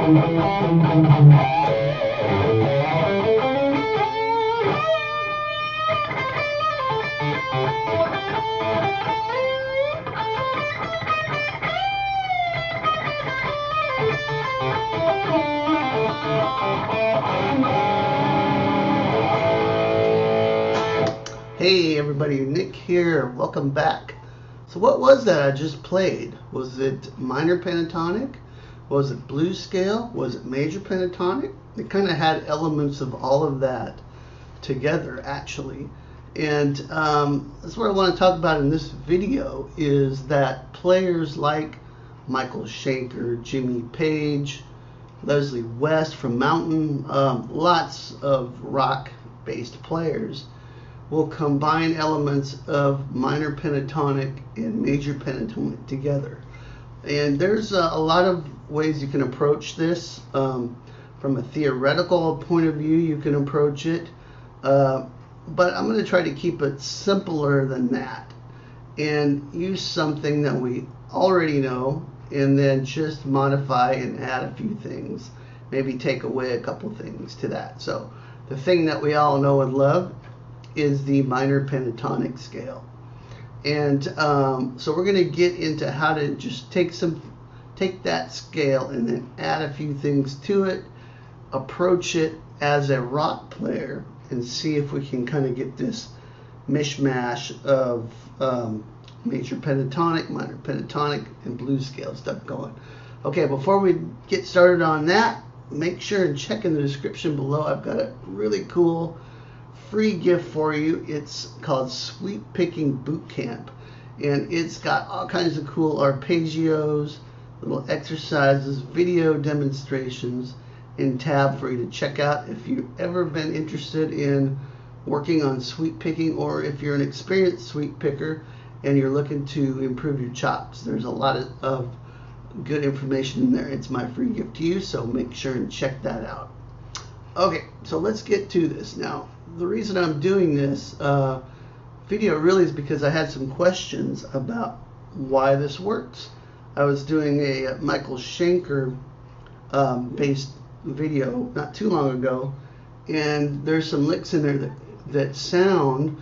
Hey everybody, Nick here. Welcome back. So what was that I just played? Was it minor pentatonic? Was it blues scale? Was it major pentatonic? It kind of had elements of all of that together actually. And that's what I want to talk about in this video, is that players like Michael Schenker, Jimmy Page, Leslie West from Mountain, lots of rock-based players will combine elements of minor pentatonic and major pentatonic together. And there's a lot of ways you can approach this. From a theoretical point of view, you can approach it. But I'm going to try to keep it simpler than that and use something that we already know and then just modify and add a few things. Maybe take away a couple things to that. So the thing that we all know and love is the minor pentatonic scale. And so we're going to get into how to just take that scale and then add a few things to it, approach it as a rock player, and see if we can kind of get this mishmash of major pentatonic, minor pentatonic, and blues scale stuff going. Okay, before we get started on that, make sure and check in the description below. I've got a really cool free gift for you. It's called Sweep Picking Boot Camp, and it's got all kinds of cool arpeggios, little exercises, video demonstrations, and tab for you to check out if you've ever been interested in working on sweep picking, or if you're an experienced sweep picker and you're looking to improve your chops. There's a lot of good information in there. It's my free gift to you, so make sure and check that out. Okay, so let's get to this now. The reason I'm doing this video really is because I had some questions about why this works. I was doing a Michael Schenker based video not too long ago, and there's some licks in there that sound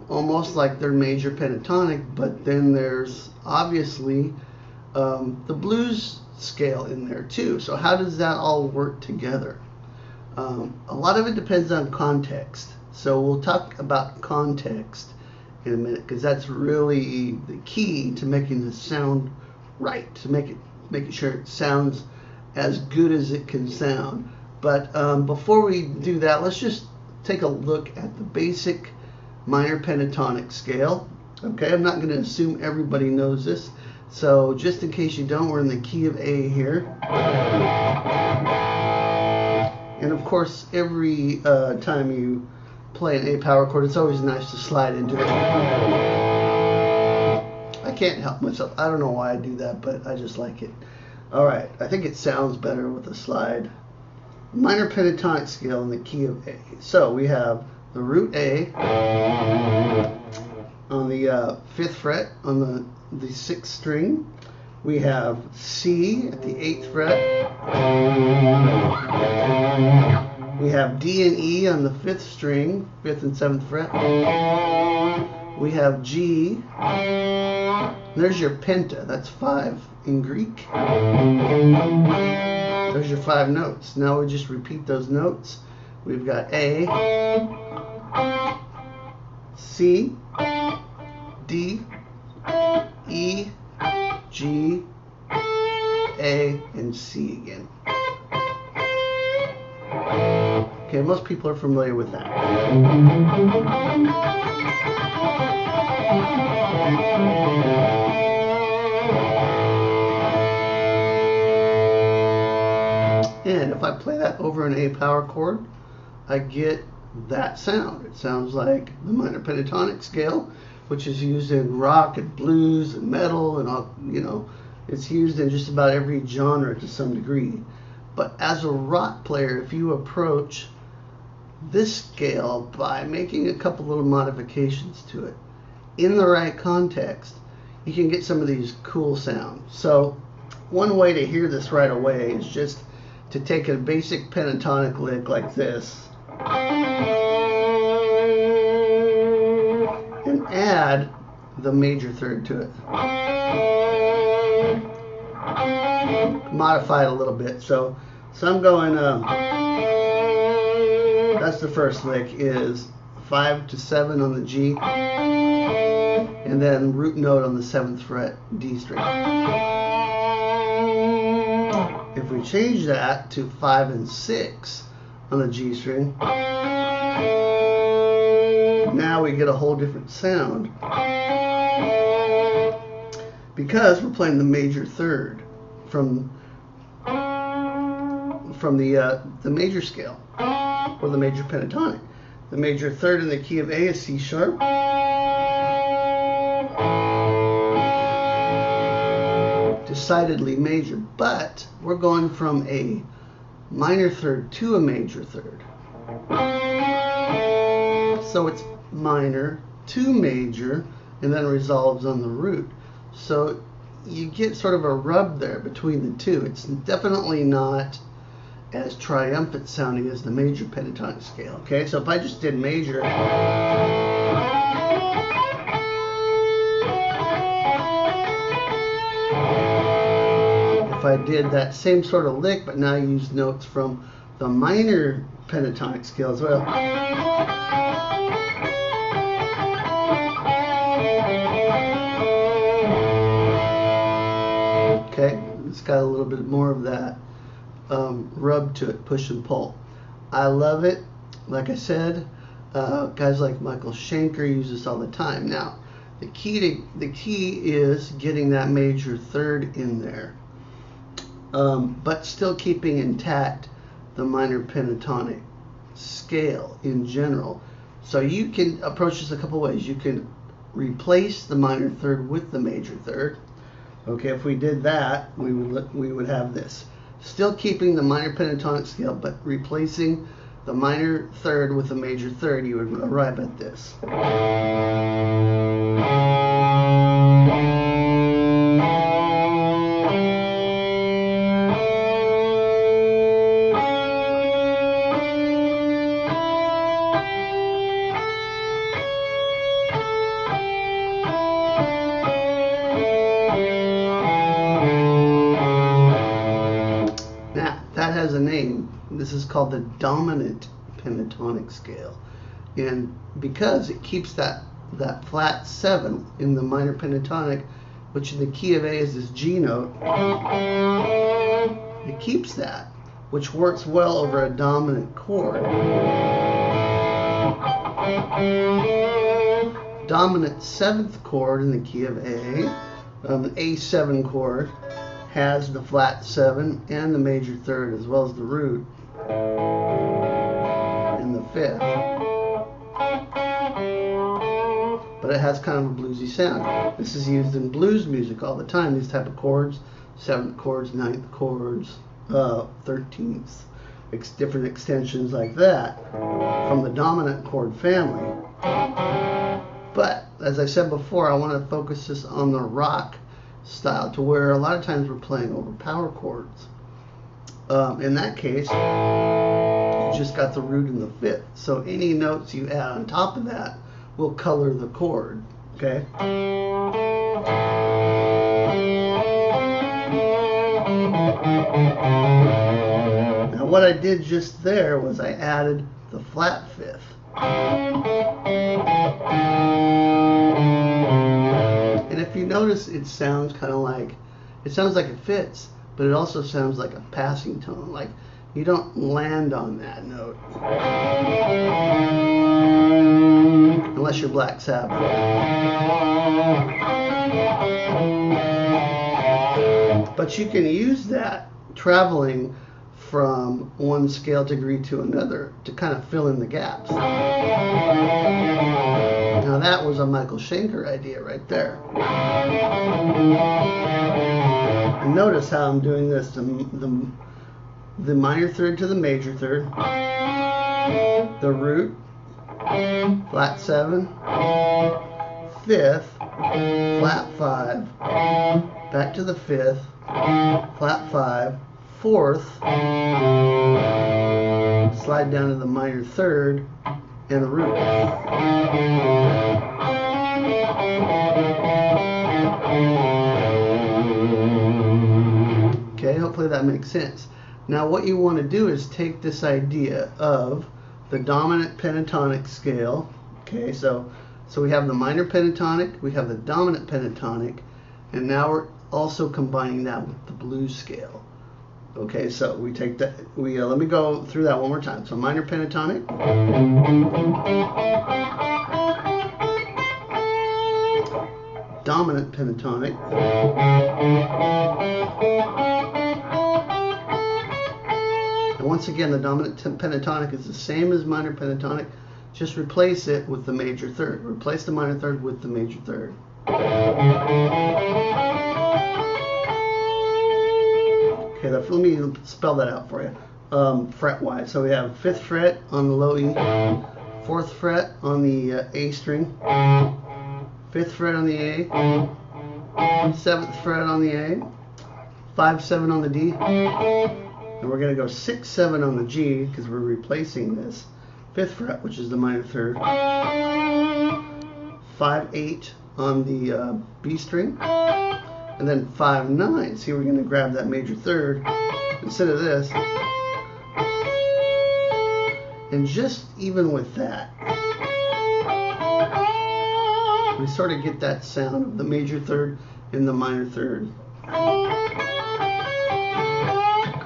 almost like they're major pentatonic, but then there's obviously the blues scale in there too. So how does that all work together? A lot of it depends on context. So we'll talk about context in a minute, because that's really the key to making this sound right, to making sure it sounds as good as it can sound. But before we do that, let's just take a look at the basic minor pentatonic scale. Okay, I'm not going to assume everybody knows this. So just in case you don't, we're in the key of A here. And of course, every time you play an A power chord, it's always nice to slide into it. I can't help myself. I don't know why I do that, but I just like it. Alright, I think it sounds better with a slide. Minor pentatonic scale in the key of A. So we have the root A on the 5th fret on the 6th string. We have C at the 8th fret. We have D and E on the 5th string, 5th and 7th fret. We have G. There's your penta, that's 5 in Greek. There's your 5 notes. Now we just repeat those notes. We've got A, C, D, E, G, A, and C again. Okay, most people are familiar with that. And if I play that over an A power chord, I get that sound. It sounds like the minor pentatonic scale, which is used in rock and blues and metal and all, you know, it's used in just about every genre to some degree. But as a rock player, if you approach this scale by making a couple little modifications to it in the right context, you can get some of these cool sounds. So one way to hear this right away is just to take a basic pentatonic lick like this and add the major third to it. Modify it a little bit. So I'm going, that's the first lick, is 5 to 7 on the G, and then root note on the 7th fret, D string. If we change that to 5 and 6 on the G string, now we get a whole different sound because we're playing the major third from the major scale, or the major pentatonic. The major third in the key of A is C sharp. Decidedly major, but we're going from a minor third to a major third. So it's minor to major and then resolves on the root. So you get sort of a rub there between the two. It's definitely not as triumphant sounding as the major pentatonic scale. Okay, so if I just did major, if I did that same sort of lick, but now I use notes from the minor pentatonic scale as well. Okay, it's got a little bit more of that rub to it, push and pull. I love it. Like I said, guys like Michael Schenker use this all the time. Now, the key is getting that major third in there, but still keeping intact the minor pentatonic scale in general. So you can approach this a couple ways. You can replace the minor third with the major third. Okay, if we did that, we would have this. Still keeping the minor pentatonic scale, but replacing the minor third with the major third, you would arrive at this. Has a name. This is called the dominant pentatonic scale, and because it keeps that flat 7 in the minor pentatonic, which in the key of A is this G note, it keeps that, which works well over a dominant chord. Dominant 7th chord in the key of A, an A7 chord, has the flat 7 and the major third, as well as the root in the 5th. But it has kind of a bluesy sound. This is used in blues music all the time, these type of chords, 7th chords, 9th chords, 13th, different extensions like that from the dominant chord family. But as I said before, I want to focus this on the rock style, to where a lot of times we're playing over power chords. In that case, you just got the root in the 5th. So any notes you add on top of that will color the chord. Okay? Now what I did just there was I added the flat 5th. And if you notice, it sounds kind of like, it sounds like it fits, but it also sounds like a passing tone. Like you don't land on that note. Unless you're Black Sabbath. But you can use that traveling from one scale degree to another to kind of fill in the gaps. Now that was a Michael Schenker idea right there. And notice how I'm doing this, the minor third to the major third, the root, flat 7, 5th, flat 5, back to the 5th, flat 5, fourth, slide down to the minor third, and the root. Okay, hopefully that makes sense. Now what you want to do is take this idea of the dominant pentatonic scale. Okay, so we have the minor pentatonic, we have the dominant pentatonic, and now we're also combining that with the blues scale. Okay, so we take that, let me go through that one more time. So minor pentatonic, dominant pentatonic, and once again the dominant pentatonic is the same as minor pentatonic, just replace it with the major third. Replace the minor third with the major third. Okay, let me spell that out for you, fret-wise. So we have 5th fret on the low E, 4th fret on the A string, 5th fret on the A, 7th fret on the A, 5, 7 on the D, and we're going to go 6, 7 on the G because we're replacing this 5th fret, which is the minor third, 5, 8 on the B string, and then 5, 9. See, we're going to grab that major third instead of this. And just even with that, we sort of get that sound of the major third and the minor third.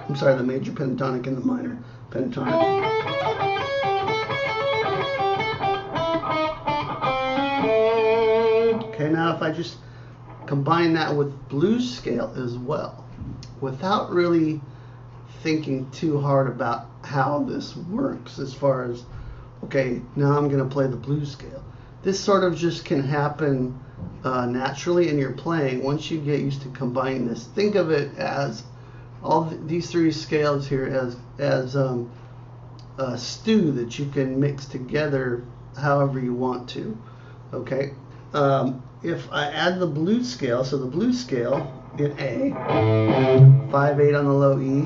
I'm sorry, the major pentatonic and the minor pentatonic. Okay, now if I just combine that with blues scale as well, without really thinking too hard about how this works as far as, okay, now I'm going to play the blues scale. This sort of just can happen naturally in your playing once you get used to combining this. Think of it as all these three scales here as a stew that you can mix together however you want to. Okay. If I add the blues scale, so the blues scale in A, 5, 8 on the low E,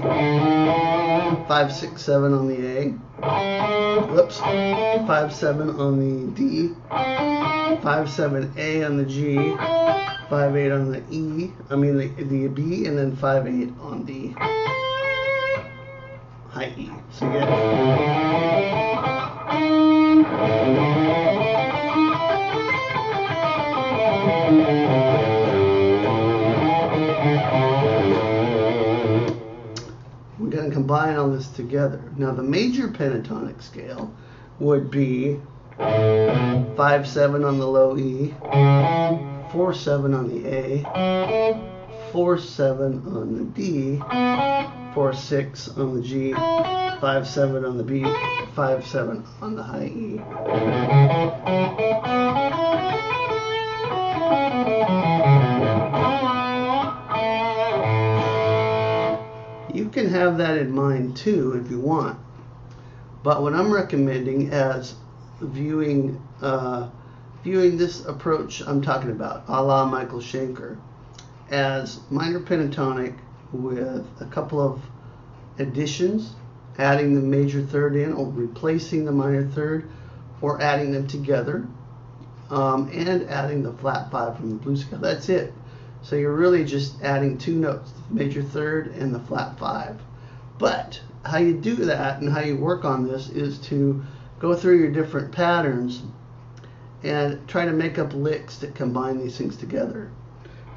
5, 6, 7 on the A, whoops, 5, 7 on the D, 5, 7, A on the G, 5, 8 on the E, I mean the B, and then 5, 8 on the high E. So you get we're going to combine all this together. Now the major pentatonic scale would be 5, 7 on the low E, 4, 7 on the A, 4, 7 on the D, 4, 6 on the G, 5, 7 on the B, 5, 7 on the high E. You can have that in mind too if you want, but what I'm recommending as viewing this approach I'm talking about, a la Michael Schenker, as minor pentatonic with a couple of additions, adding the major third in or replacing the minor third, or adding them together, and adding the flat 5 from the blues scale. That's it. So you're really just adding 2 notes, the major third and the flat 5. But how you do that and how you work on this is to go through your different patterns and try to make up licks that combine these things together.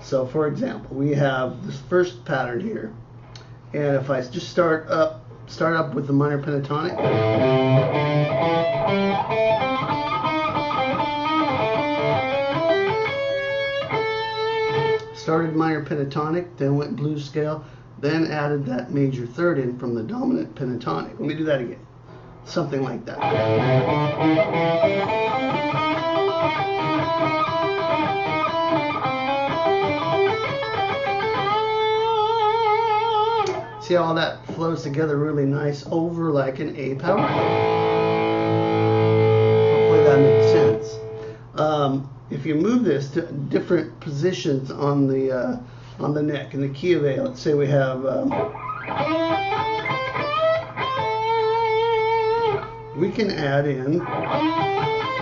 So for example, we have this first pattern here, and if I just start up with the minor pentatonic, started minor pentatonic, then went blues scale, then added that major third in from the dominant pentatonic. Let me do that again. Something like that. See how all that flows together really nice over like an A power? Hopefully that makes sense. If you move this to different positions on the neck in the key of A, let's say we have We can add in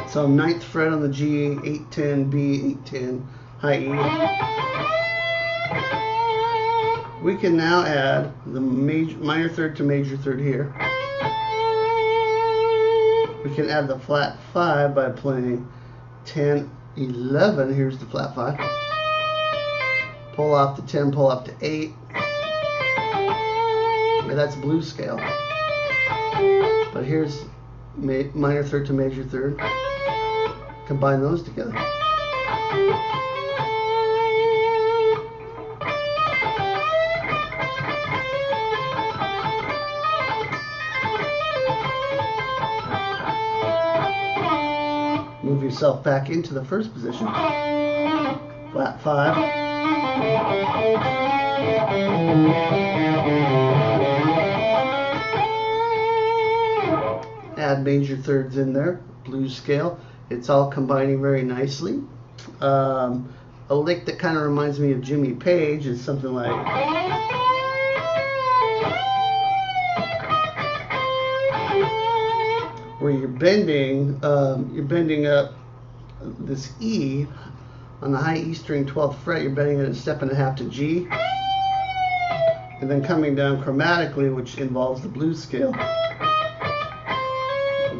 some 9th fret on the G, 810, B, 810, high E. We can now add the minor third to major third here. We can add the flat 5 by playing 10, 11. Here's the flat 5. Pull off the 10, pull up to 8. And that's blues scale. But here's minor third to major third. Combine those together. Move yourself back into the first position. Flat 5. Add major thirds in there, blues scale. It's all combining very nicely. A lick that kind of reminds me of Jimmy Page is something like, where you're bending up this E on the high E string 12th fret. You're bending it a step and a half to G, and then coming down chromatically, which involves the blues scale,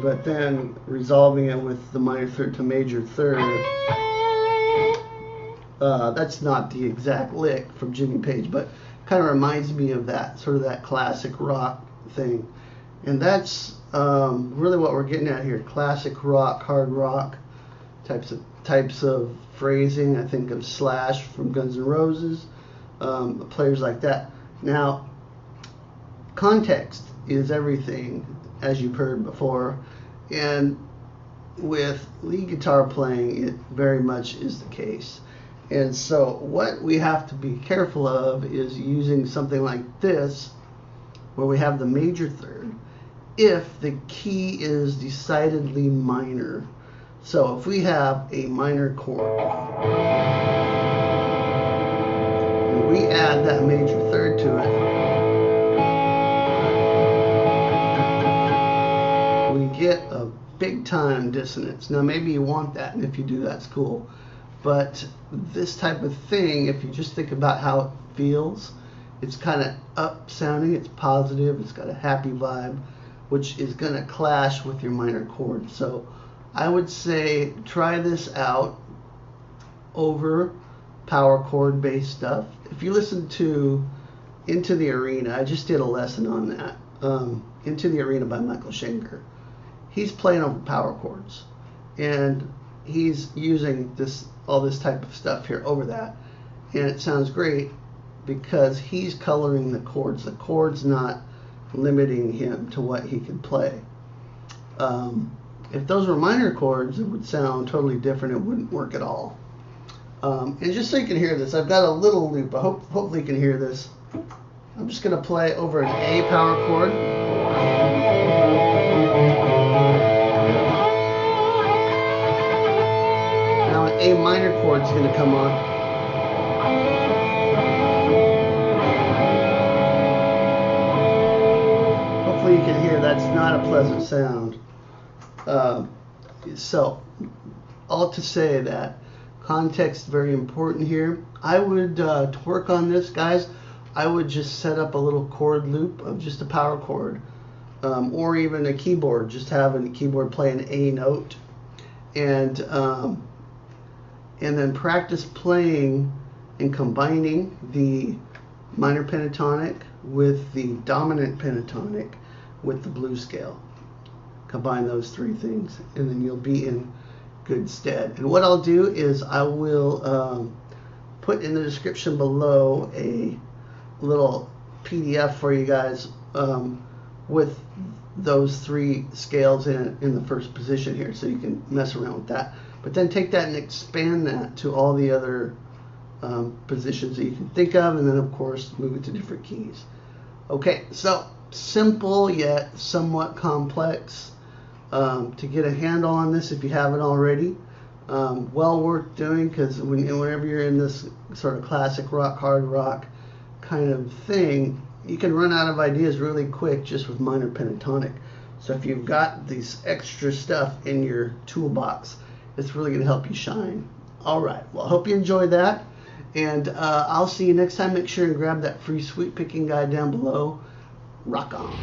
but then resolving it with the minor third to major third. That's not the exact lick from Jimmy Page, but kind of reminds me of that, sort of that classic rock thing. And that's really what we're getting at here. Classic rock, hard rock types of phrasing. I think of Slash from Guns N' Roses, players like that. Now, context is everything, as you've heard before, and with lead guitar playing, it very much is the case. And so what we have to be careful of is using something like this, where we have the major third, if the key is decidedly minor. So if we have a minor chord, and we add that major third to it, we get a big time dissonance. Now maybe you want that, and if you do, that's cool. But this type of thing, if you just think about how it feels, it's kind of up sounding, it's positive, it's got a happy vibe, which is going to clash with your minor chord. So I would say try this out over power chord based stuff. If you listen to Into the Arena, I just did a lesson on that. Into the Arena by Michael Schenker. He's playing over power chords, and he's using all this type of stuff here over that, and it sounds great because he's coloring the chords. The chord's not limiting him to what he can play. If those were minor chords, it would sound totally different. It wouldn't work at all. And just so you can hear this, I've got a little loop. Hopefully you can hear this. I'm just going to play over an A power chord. Now an A minor chord is going to come on. Hopefully you can hear that's not a pleasant sound. So all to say that context very important here. I would, to work on this, guys, I would just set up a little chord loop of just a power chord, or even a keyboard, just having a keyboard play an A note, and then practice playing and combining the minor pentatonic with the dominant pentatonic with the blues scale. Combine those three things, and then you'll be in good stead. And what I'll do is I will put in the description below a little PDF for you guys with those three scales in the first position here, so you can mess around with that. But then take that and expand that to all the other positions that you can think of, and then of course move it to different keys. Okay, so simple yet somewhat complex. To get a handle on this, if you haven't already, well worth doing, because whenever you're in this sort of classic rock, hard rock kind of thing, you can run out of ideas really quick just with minor pentatonic. So if you've got these extra stuff in your toolbox, it's really going to help you shine. All right, well, I hope you enjoyed that, and I'll see you next time. Make sure and grab that free sweet picking guide down below. Rock on.